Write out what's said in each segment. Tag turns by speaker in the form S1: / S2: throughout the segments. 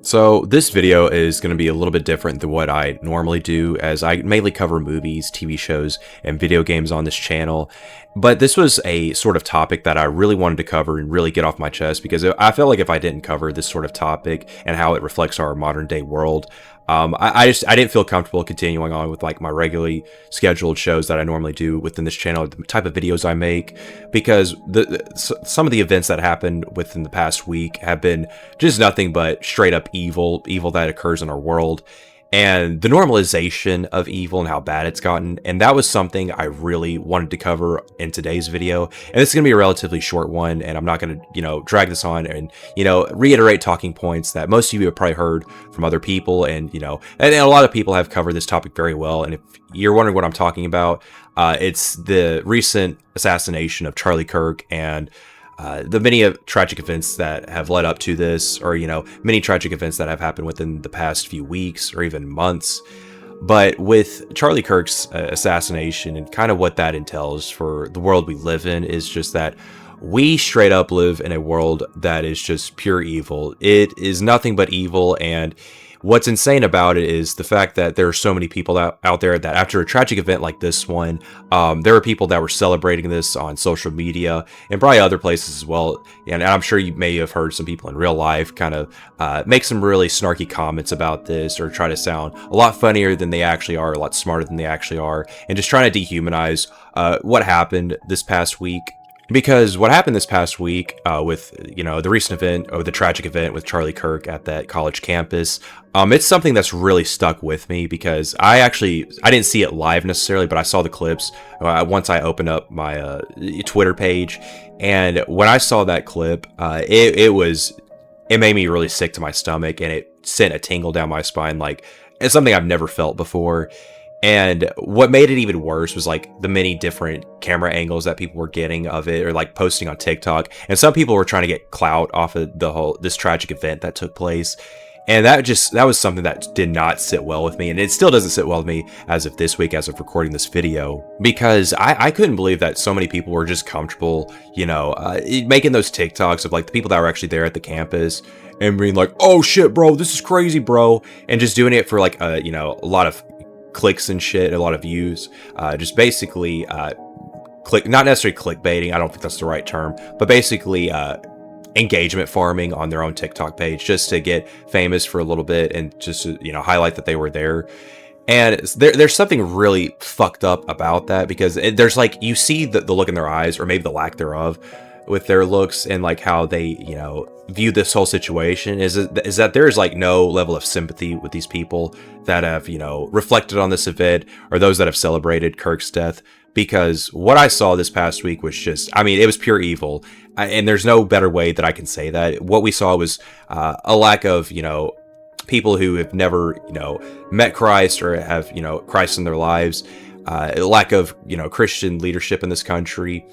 S1: So this video is going to be a little bit different than what I normally do, as I mainly cover movies, TV shows, and video games on this channel. But this was a sort of topic that I really wanted to cover and really get off my chest, because I felt like if I didn't cover this sort of topic and how it reflects our modern day world, I didn't feel comfortable continuing on with like my regularly scheduled shows that I normally do within this channel, the type of videos I make, because some of the events that happened within the past week have been just nothing but straight up evil that occurs in our world, and the normalization of evil and how bad it's gotten. And that was something I really wanted to cover in today's video. And this is going to be a relatively short one, and I'm not going to, drag this on and, reiterate talking points that most of you have probably heard from other people. And, and a lot of people have covered this topic very well. And if you're wondering what I'm talking about, it's the recent assassination of Charlie Kirk and the many tragic events that have led up to this, or, many tragic events that have happened within the past few weeks or even months. But with Charlie Kirk's assassination and kind of what that entails for the world we live in, is just that we straight up live in a world that is just pure evil. It is nothing but evil. And what's insane about it is the fact that there are so many people out there that after a tragic event like this one, there are people that were celebrating this on social media and probably other places as well. And I'm sure you may have heard some people in real life kind of make some really snarky comments about this, or try to sound a lot funnier than they actually are, a lot smarter than they actually are, and just trying to dehumanize what happened this past week. Because what happened this past week with, the recent event, or the tragic event with Charlie Kirk at that college campus, it's something that's really stuck with me, because I didn't see it live necessarily, but I saw the clips once I opened up my Twitter page. And when I saw that clip, it made me really sick to my stomach, and it sent a tingle down my spine, like it's something I've never felt before. And what made it even worse was like the many different camera angles that people were getting of it, or like posting on TikTok. And some people were trying to get clout off of this tragic event that took place. And that was something that did not sit well with me. And it still doesn't sit well with me as of this week, as of recording this video, because I couldn't believe that so many people were just comfortable, making those TikToks of like the people that were actually there at the campus and being like, oh shit, bro, this is crazy, bro. And just doing it for like, a lot of clicks and shit, a lot of views, just basically not necessarily clickbaiting, I don't think that's the right term, but basically engagement farming on their own TikTok page, just to get famous for a little bit and just to, highlight that they were there. And there's something really fucked up about that, because there's like, you see the look in their eyes, or maybe the lack thereof, with their looks, and like how they view this whole situation is that there's like no level of sympathy with these people that have reflected on this event, or those that have celebrated Kirk's death. Because what I saw this past week was just, it was pure evil, and there's no better way that I can say that. What we saw was a lack of people who have never met Christ, or have Christ in their lives, a lack of Christian leadership in this country.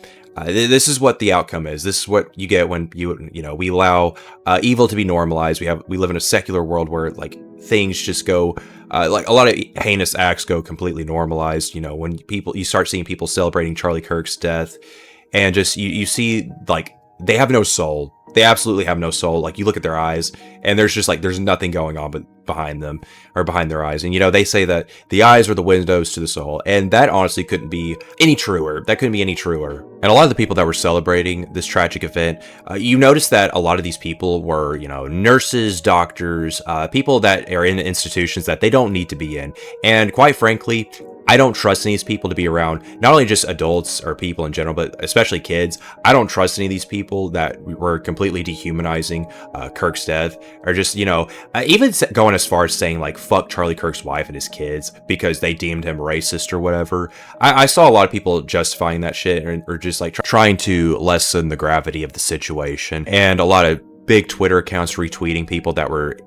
S1: This is what the outcome is. This is what you get when we allow evil to be normalized. We live in a secular world where like things just go like a lot of heinous acts go completely normalized. When you start seeing people celebrating Charlie Kirk's death, and just you see like they have no soul. They absolutely have no soul. Like, you look at their eyes, and there's nothing going on but behind them, or behind their eyes. And they say that the eyes are the windows to the soul, and that honestly couldn't be any truer. That couldn't be any truer. And a lot of the people that were celebrating this tragic event, you notice that a lot of these people were nurses, doctors, people that are in institutions that they don't need to be in. And quite frankly, I don't trust any of these people to be around, not only just adults or people in general, but especially kids. I don't trust any of these people that were completely dehumanizing Kirk's death, or just, even going as far as saying like, fuck Charlie Kirk's wife and his kids because they deemed him racist or whatever. I saw a lot of people justifying that shit, or just like trying to lessen the gravity of the situation. And a lot of big Twitter accounts retweeting people that were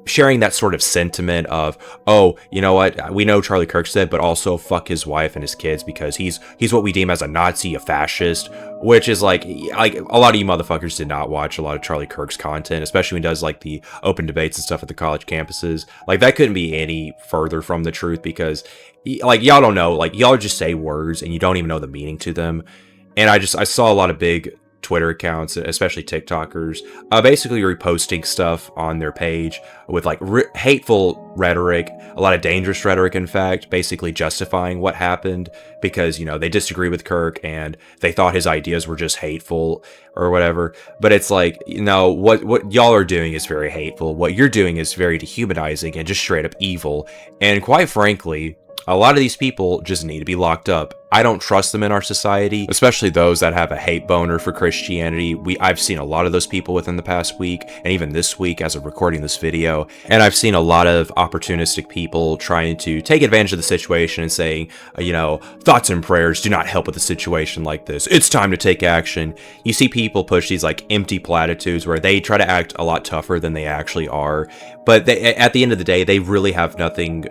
S1: sharing that sort of sentiment of, oh, you know what, we know Charlie Kirk's dead, but also fuck his wife and his kids because he's what we deem as a Nazi, a fascist. Which is like a lot of you motherfuckers did not watch a lot of Charlie Kirk's content, especially when he does like the open debates and stuff at the college campuses. Like, that couldn't be any further from the truth, because like, y'all don't know, like, y'all just say words and you don't even know the meaning to them. And I saw a lot of big Twitter accounts, especially TikTokers, basically reposting stuff on their page with like hateful rhetoric, a lot of dangerous rhetoric, in fact, basically justifying what happened because, you know, they disagree with Kirk and they thought his ideas were just hateful or whatever. But it's like, you know, what y'all are doing is very hateful. What you're doing is very dehumanizing and just straight up evil. And quite frankly, a lot of these people just need to be locked up. I don't trust them in our society, especially those that have a hate boner for Christianity. I've seen a lot of those people within the past week, and even this week as of recording this video. And I've seen a lot of opportunistic people trying to take advantage of the situation and saying, you know, thoughts and prayers do not help with a situation like this. It's time to take action. You see people push these like empty platitudes where they try to act a lot tougher than they actually are. But at the end of the day, they really have nothing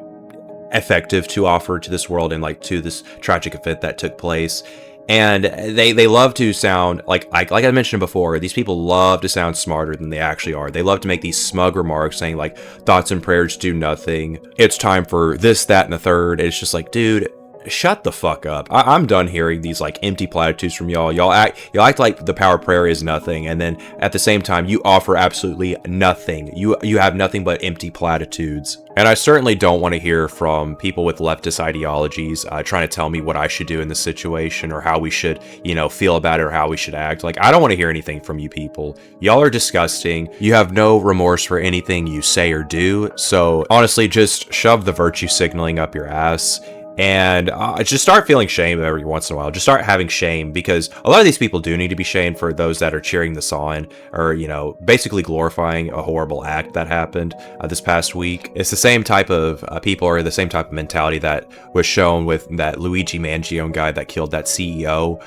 S1: effective to offer to this world and like to this tragic event that took place. And they love to sound like I mentioned before, these people love to sound smarter than they actually are. They love to make these smug remarks saying like thoughts and prayers do nothing, it's time for this, that, and the third. It's just like, dude, shut the fuck up. I'm done hearing these like empty platitudes from y'all. Y'all act like the power of prayer is nothing, and then at the same time you offer absolutely nothing. You have nothing but empty platitudes. And I certainly don't want to hear from people with leftist ideologies trying to tell me what I should do in this situation or how we should, you know, feel about it or how we should act. Like, I don't want to hear anything from you people. Y'all are disgusting. You have no remorse for anything you say or do. So honestly, just shove the virtue signaling up your ass. And just start feeling shame every once in a while. Just start having shame, because a lot of these people do need to be shamed for those that are cheering this on, or, you know, basically glorifying a horrible act that happened this past week. It's the same type of people, or the same type of mentality that was shown with that Luigi Mangione guy that killed that CEO.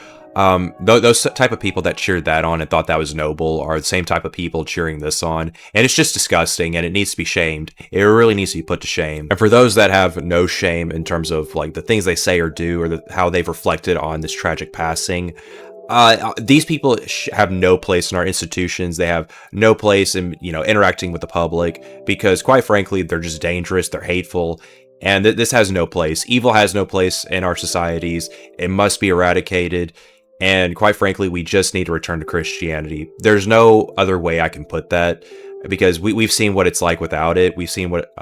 S1: Those type of people that cheered that on and thought that was noble are the same type of people cheering this on, and it's just disgusting, and it needs to be shamed. It really needs to be put to shame. And for those that have no shame in terms of like the things they say or do, or how they've reflected on this tragic passing, these people have no place in our institutions. They have no place in, you know, interacting with the public, because quite frankly, they're just dangerous. They're hateful. And this has no place. Evil has no place in our societies. It must be eradicated. And quite frankly, we just need to return to Christianity. There's no other way I can put that, because we've seen what it's like without it. We've seen what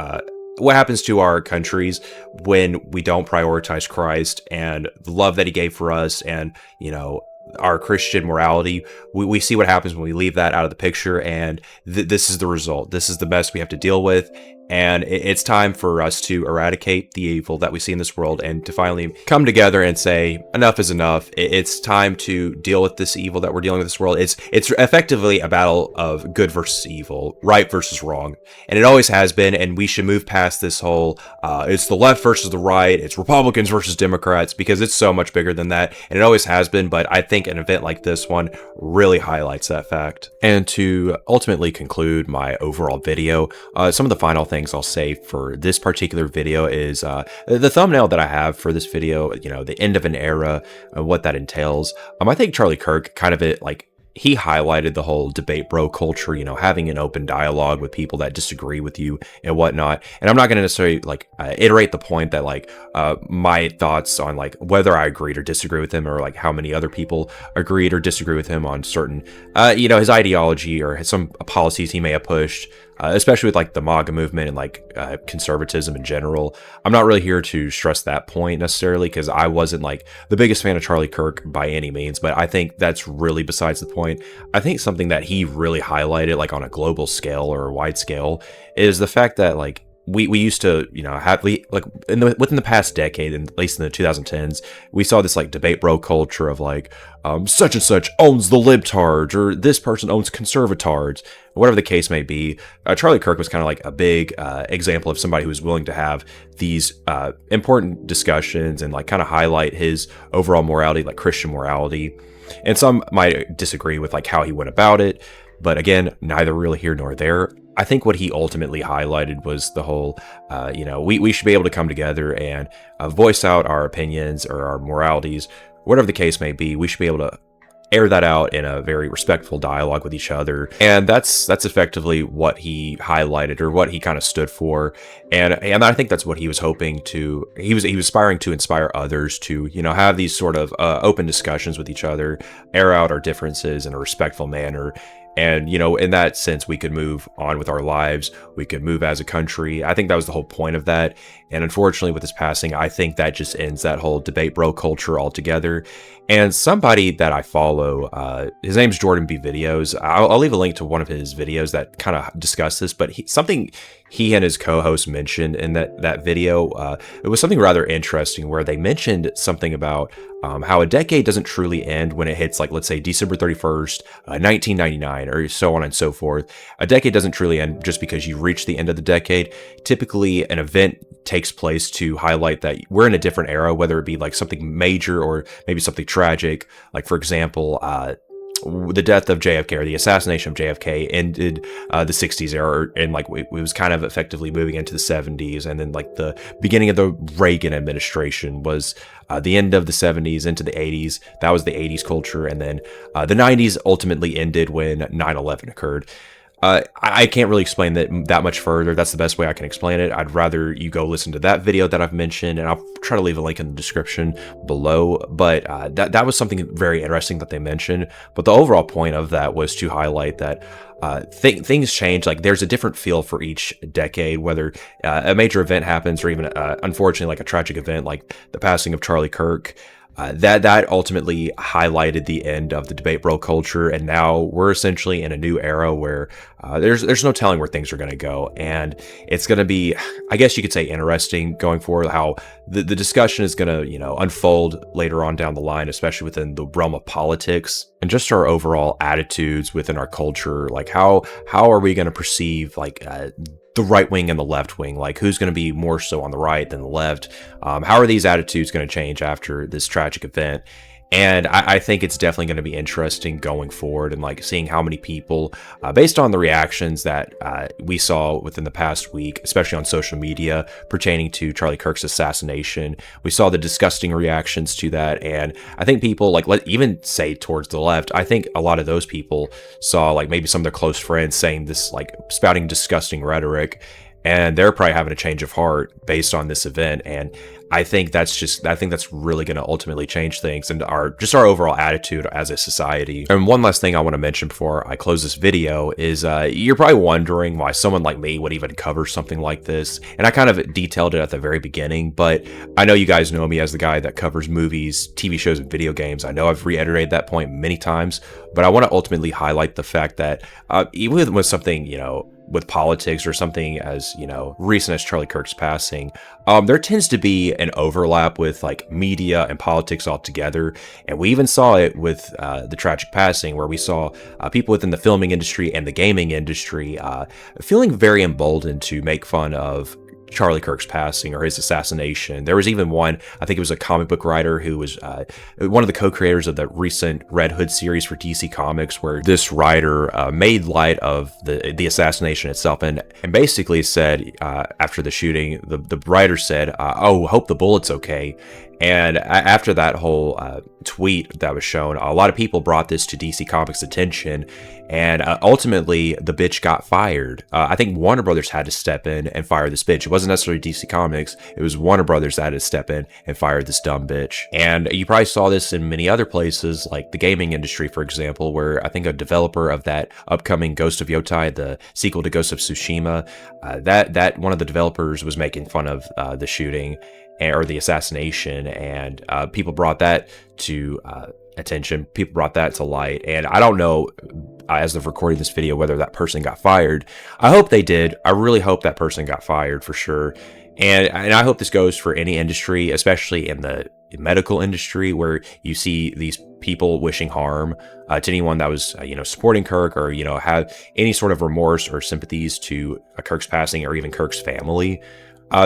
S1: happens to our countries when we don't prioritize Christ and the love that he gave for us, and, you know, our Christian morality. We see what happens when we leave that out of the picture, and this is the result. This is the mess we have to deal with. And it's time for us to eradicate the evil that we see in this world, and to finally come together and say, enough is enough. It's time to deal with this evil that we're dealing with this world. It's effectively a battle of good versus evil, right versus wrong. And it always has been, and we should move past this whole, it's the left versus the right, it's Republicans versus Democrats, because it's so much bigger than that, and it always has been. But I think an event like this one really highlights that fact. And to ultimately conclude my overall video, some of the final things I'll say for this particular video is the thumbnail that I have for this video, you know, the end of an era, what that entails. I think Charlie Kirk kind of he highlighted the whole debate bro culture, you know, having an open dialogue with people that disagree with you and whatnot. And I'm not going to necessarily iterate the point that my thoughts on whether I agreed or disagree with him, or how many other people agreed or disagree with him on certain, you know, his ideology or some policies he may have pushed. Especially with the MAGA movement and conservatism in general. I'm not really here to stress that point necessarily, because I wasn't the biggest fan of Charlie Kirk by any means, but I think that's really besides the point. I think something that he really highlighted on a global scale or a wide scale is the fact that we used to, you know, have within the past decade, and at least in the 2010s, we saw this debate bro culture of such and such owns the libtards, or this person owns conservatards, whatever the case may be. Charlie Kirk was kind of a big example of somebody who was willing to have these important discussions and kind of highlight his overall morality, Christian morality. And some might disagree with how he went about it, but again, neither really here nor there. I think what he ultimately highlighted was the whole, you know, we should be able to come together and voice out our opinions or our moralities, whatever the case may be. We should be able to air that out in a very respectful dialogue with each other. And that's effectively what he highlighted, or what he kind of stood for. And I think that's what he was hoping to, he was aspiring to inspire others to, have these sort of open discussions with each other, air out our differences in a respectful manner. And, in that sense, we could move on with our lives. We could move as a country. I think that was the whole point of that. And unfortunately, with his passing, I think that just ends that whole debate bro culture altogether. And somebody that I follow, his name's Jordan B. Videos. I'll leave a link to one of his videos that kind of discuss this, but something he and his co-host mentioned in that video, it was something rather interesting, where they mentioned something about how a decade doesn't truly end when it hits, like, let's say December 31st, 1999, or so on and so forth. A decade doesn't truly end just because you reach the end of the decade. Typically, an event takes place to highlight that we're in a different era, whether it be like something major or maybe something tragic. Like, for example, the death of JFK, or the assassination of JFK, ended the 60s era, and like it was kind of effectively moving into the 70s. And then like the beginning of the Reagan administration was the end of the 70s into the 80s. That was the 80s culture. And then the 90s ultimately ended when 9/11 occurred. I can't really explain that much further. That's the best way I can explain it. I'd rather you go listen to that video that I've mentioned, and I'll try to leave a link in the description below. But that was something very interesting that they mentioned. But the overall point of that was to highlight that things change. Like, there's a different feel for each decade, whether a major event happens, or even unfortunately like a tragic event like the passing of Charlie Kirk. That ultimately highlighted the end of the debate bro culture, and now we're essentially in a new era where there's no telling where things are going to go, and it's going to be, I guess you could say, interesting going forward how the discussion is going to unfold later on down the line, especially within the realm of politics and just our overall attitudes within our culture. Like, how are we going to perceive like the right wing and the left wing? Like, who's going to be more so on the right than the left? How are these attitudes going to change after this tragic event? And I think it's definitely going to be interesting going forward, and like seeing how many people, based on the reactions that we saw within the past week, especially on social media pertaining to Charlie Kirk's assassination, we saw the disgusting reactions to that. And I think people, like, even say towards the left, I think a lot of those people saw like maybe some of their close friends saying this, like spouting disgusting rhetoric, and they're probably having a change of heart based on this event. And I think that's really going to ultimately change things and our overall attitude as a society. And one last thing I want to mention before I close this video is you're probably wondering why someone like me would even cover something like this. And I kind of detailed it at the very beginning, but I know you guys know me as the guy that covers movies, TV shows, and video games. I know I've reiterated that point many times, but I want to ultimately highlight the fact that even with something, with politics, or something as recent as Charlie Kirk's passing, there tends to be an overlap with like media and politics altogether. And we even saw it with the tragic passing, where we saw people within the filming industry and the gaming industry feeling very emboldened to make fun of Charlie Kirk's passing or his assassination. There was even one, I think it was a comic book writer who was one of the co-creators of the recent Red Hood series for DC Comics, where this writer made light of the assassination itself, and basically said after the shooting, the writer said, "Oh, hope the bullet's okay." And after that whole tweet that was shown, a lot of people brought this to DC Comics' attention, and ultimately the bitch got fired. I think Warner Brothers had to step in and fire this bitch. It wasn't necessarily DC Comics, it was Warner Brothers that had to step in and fire this dumb bitch. And you probably saw this in many other places, like the gaming industry, for example, where I think a developer of that upcoming Ghost of Yotai, the sequel to Ghost of Tsushima, that one of the developers was making fun of the shooting or the assassination, and people brought that to attention. People brought that to light, and I don't know, as of recording this video, whether that person got fired. I hope they did. I really hope that person got fired for sure. And I hope this goes for any industry, especially in the medical industry, where you see these people wishing harm to anyone that was supporting Kirk, or have any sort of remorse or sympathies to Kirk's passing, or even Kirk's family.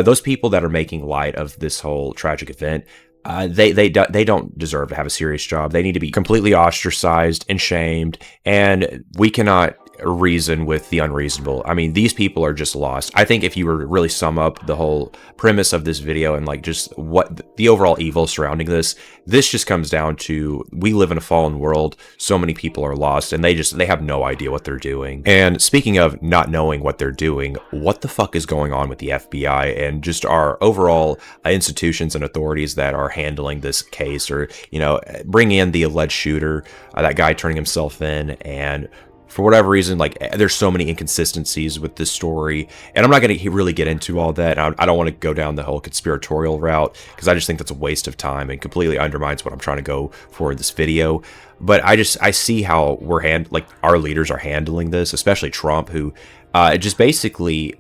S1: Those people that are making light of this whole tragic event, they don't deserve to have a serious job. They need to be completely ostracized and shamed, and we cannot reason with the unreasonable. I mean, these people are just lost. I think if you were to really sum up the whole premise of this video and like just what the overall evil surrounding this just comes down to we live in a fallen world. So many people are lost and they have no idea what they're doing. And speaking of not knowing what they're doing, what the fuck is going on with the FBI and just our overall institutions and authorities that are handling this case, or, you know, bring in the alleged shooter, that guy turning himself in, and for whatever reason, like, there's so many inconsistencies with this story, and I'm not going to really get into all that. I don't want to go down the whole conspiratorial route because I just think that's a waste of time and completely undermines what I'm trying to go for in this video. But I see how our leaders are handling this, especially Trump, who just basically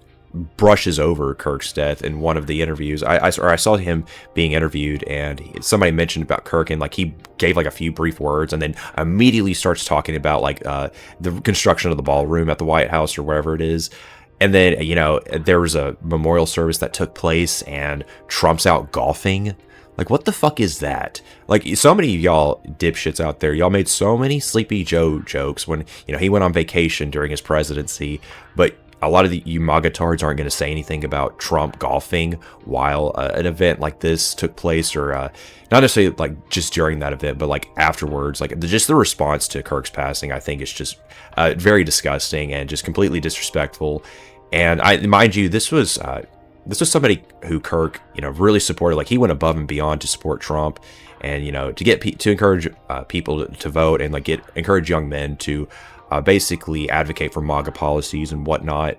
S1: brushes over Kirk's death in one of the interviews. I saw him being interviewed, and somebody mentioned about Kirk, and like he gave like a few brief words, and then immediately starts talking about like the construction of the ballroom at the White House or wherever it is. And then, you know, there was a memorial service that took place, and Trump's out golfing. Like, what the fuck is that? Like, so many of y'all dipshits out there, y'all made so many Sleepy Joe jokes when, you know, he went on vacation during his presidency, but a lot of you MAGA-tards aren't going to say anything about Trump golfing while an event like this took place, or not necessarily like just during that event, but like afterwards. Like, just the response to Kirk's passing, I think, is just very disgusting and just completely disrespectful. And mind you, this was somebody who Kirk, you know, really supported. Like, he went above and beyond to support Trump, and, you know, to encourage people to vote, and like encourage young men to basically advocate for MAGA policies and whatnot.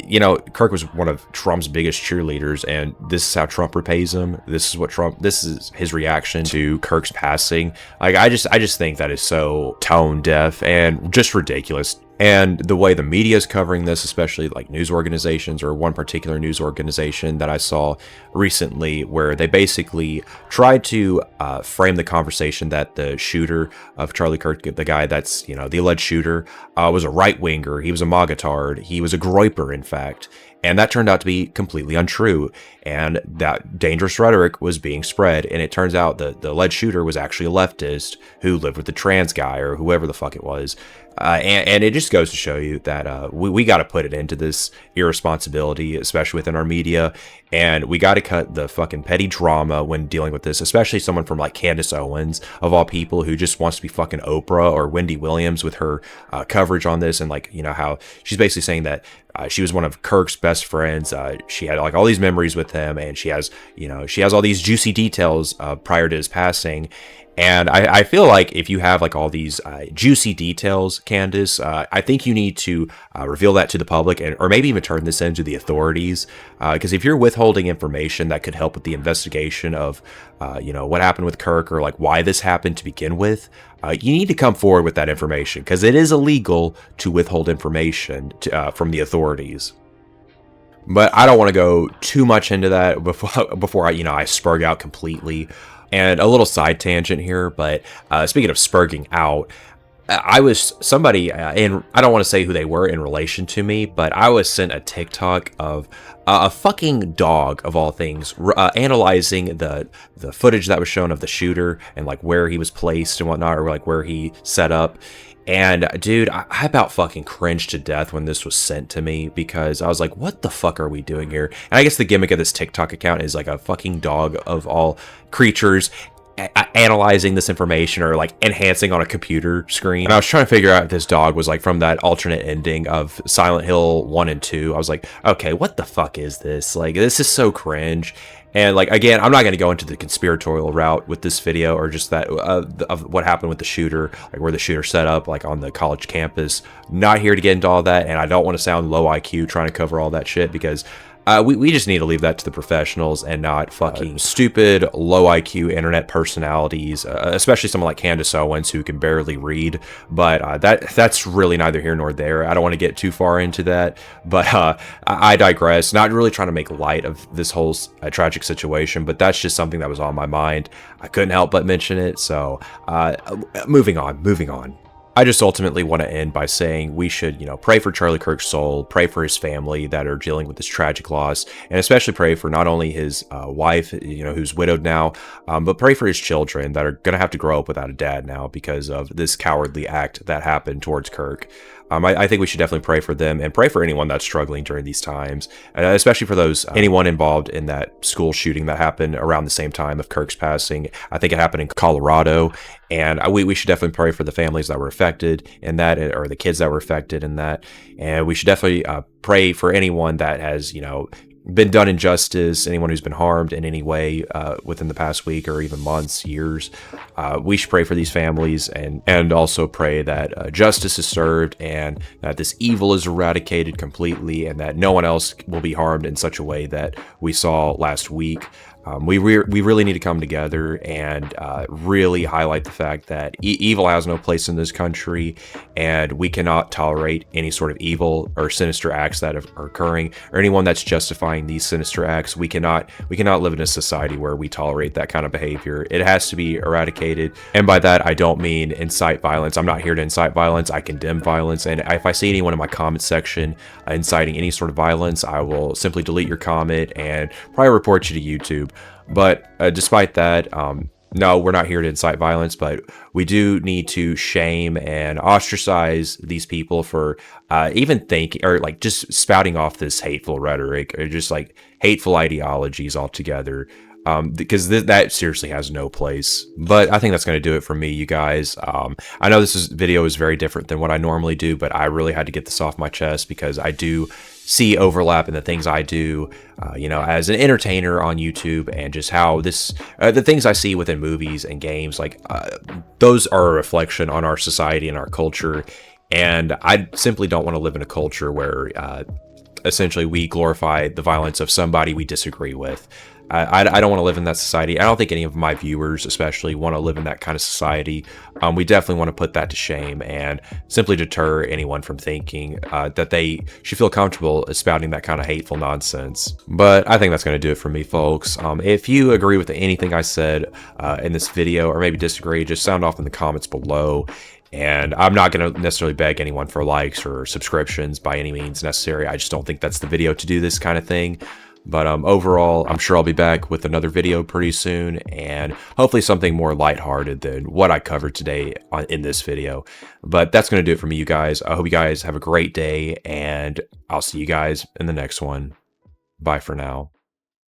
S1: You know, Kirk was one of Trump's biggest cheerleaders, and this is how Trump repays him. This is his reaction to Kirk's passing. Like, I just think that is so tone deaf and just ridiculous. And the way the media is covering this, especially like news organizations, or one particular news organization that I saw recently, where they basically tried to frame the conversation that the shooter of Charlie Kirk, the guy that's, you know, the alleged shooter, was a right-winger. He was a MAGA-tard. He was a groiper, in fact. And that turned out to be completely untrue. And that dangerous rhetoric was being spread. And it turns out the alleged shooter was actually a leftist who lived with the trans guy, or whoever the fuck it was. And it just goes to show you that we got to put it into this irresponsibility, especially within our media. And we got to cut the fucking petty drama when dealing with this, especially someone from like Candace Owens, of all people, who just wants to be fucking Oprah, or Wendy Williams with her coverage on this. And like, you know, how she's basically saying that she was one of Kirk's best friends. She had like all these memories with him, and she has all these juicy details prior to his passing. And I feel like if you have like all these juicy details, Candace, I think you need to reveal that to the public, or maybe even turn this into the authorities. Because if you're withholding information that could help with the investigation of, you know, what happened with Kirk, or like why this happened to begin with, you need to come forward with that information, because it is illegal to withhold information from the authorities. But I don't want to go too much into that before I spurg out completely. And a little side tangent here, but speaking of spurging out, I was somebody, and I don't want to say who they were in relation to me, but I was sent a TikTok of a fucking dog, of all things, analyzing the footage that was shown of the shooter, and like where he was placed and whatnot, or like where he set up. And dude, I about fucking cringed to death when this was sent to me, because I was like, what the fuck are we doing here? And I guess the gimmick of this TikTok account is like a fucking dog of all creatures analyzing this information, or like enhancing on a computer screen. And I was trying to figure out if this dog was like from that alternate ending of Silent Hill 1 and 2. I was like, okay, what the fuck is this? Like, this is so cringe. And like, again, I'm not going to go into the conspiratorial route with this video, or just that of what happened with the shooter, like where the shooter set up like on the college campus. Not here to get into all that, and I don't want to sound low IQ trying to cover all that shit, because we just need to leave that to the professionals, and not fucking stupid low IQ internet personalities, especially someone like Candace Owens, who can barely read. But that's really neither here nor there. I don't want to get too far into that, but I digress. Not really trying to make light of this whole tragic situation, but that's just something that was on my mind. I couldn't help but mention it. So moving on. I just ultimately want to end by saying we should, pray for Charlie Kirk's soul, pray for his family that are dealing with this tragic loss, and especially pray for not only his wife, who's widowed now, but pray for his children that are going to have to grow up without a dad now because of this cowardly act that happened towards Kirk. I think we should definitely pray for them and pray for anyone that's struggling during these times, especially for those anyone involved in that school shooting that happened around the same time of Kirk's passing. I think it happened in Colorado, and we should definitely pray for the families that were affected in that, or the kids that were affected in that, and we should definitely pray for anyone that has, been done injustice, anyone who's been harmed in any way within the past week or even months, years. We should pray for these families, and also pray that justice is served and that this evil is eradicated completely, and that no one else will be harmed in such a way that we saw last week. We really need to come together and really highlight the fact that evil has no place in this country, and we cannot tolerate any sort of evil or sinister acts that are occurring, or anyone that's justifying these sinister acts. We cannot live in a society where we tolerate that kind of behavior. It has to be eradicated, and by that I don't mean incite violence. I'm not here to incite violence. I condemn violence, and if I see anyone in my comment section inciting any sort of violence, I will simply delete your comment and probably report you to YouTube. But despite that, no, we're not here to incite violence, but we do need to shame and ostracize these people for even thinking, or like just spouting off this hateful rhetoric, or just like hateful ideologies altogether. Because that seriously has no place. But I think that's going to do it for me, you guys. I know this video is very different than what I normally do, but I really had to get this off my chest because I do see overlap in the things I do, as an entertainer on YouTube, and just how the things I see within movies and games, like those are a reflection on our society and our culture. And I simply don't want to live in a culture where essentially we glorify the violence of somebody we disagree with. I don't want to live in that society. I don't think any of my viewers especially want to live in that kind of society. We definitely want to put that to shame and simply deter anyone from thinking that they should feel comfortable spouting that kind of hateful nonsense. But I think that's going to do it for me, folks. If you agree with anything I said in this video, or maybe disagree, just sound off in the comments below. And I'm not going to necessarily beg anyone for likes or subscriptions by any means necessary. I just don't think that's the video to do this kind of thing. But overall, I'm sure I'll be back with another video pretty soon, and hopefully something more lighthearted than what I covered today in this video. But that's going to do it for me, you guys. I hope you guys have a great day, and I'll see you guys in the next one. Bye for now.